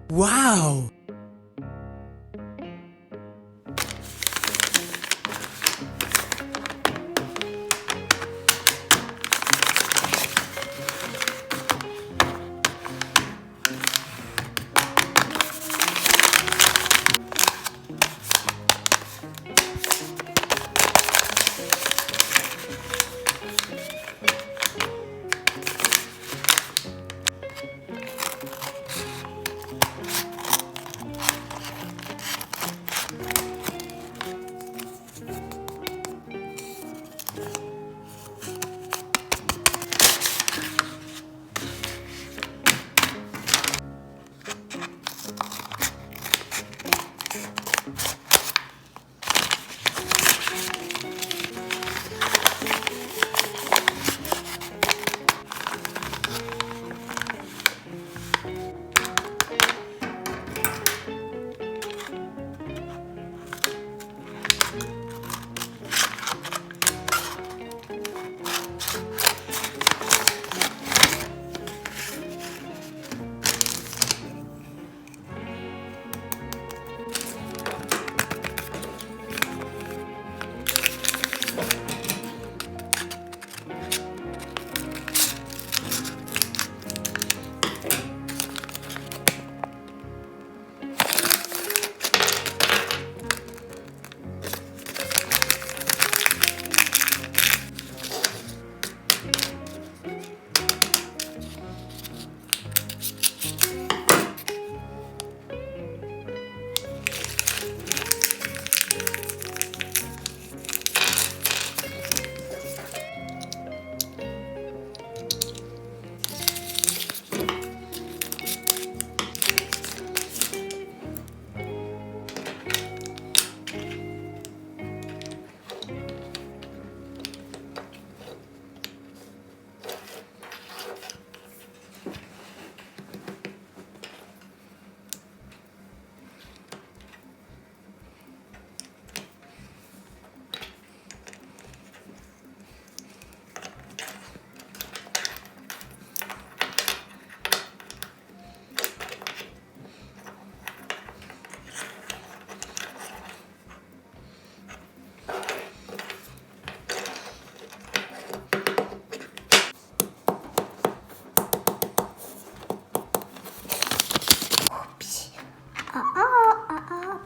Wow!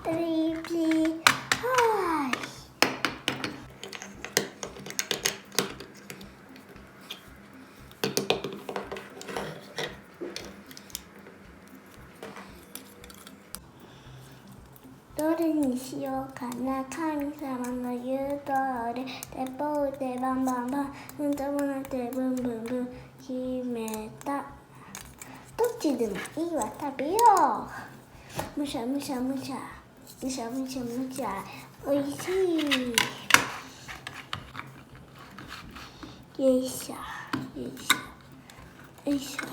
Baby. Hi.どれにしようかな。神様の言う通り、鉄砲撃てバンバンバン、うんともなってブンブンブン、決めた。どっちでもいいわ、食べよう。むしゃむしゃむしゃ、むしゃむしゃむしゃ、おいしい。よいしょ、よいしょ、よいしょ。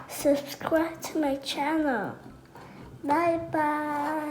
Subscribe to my channel. Bye bye.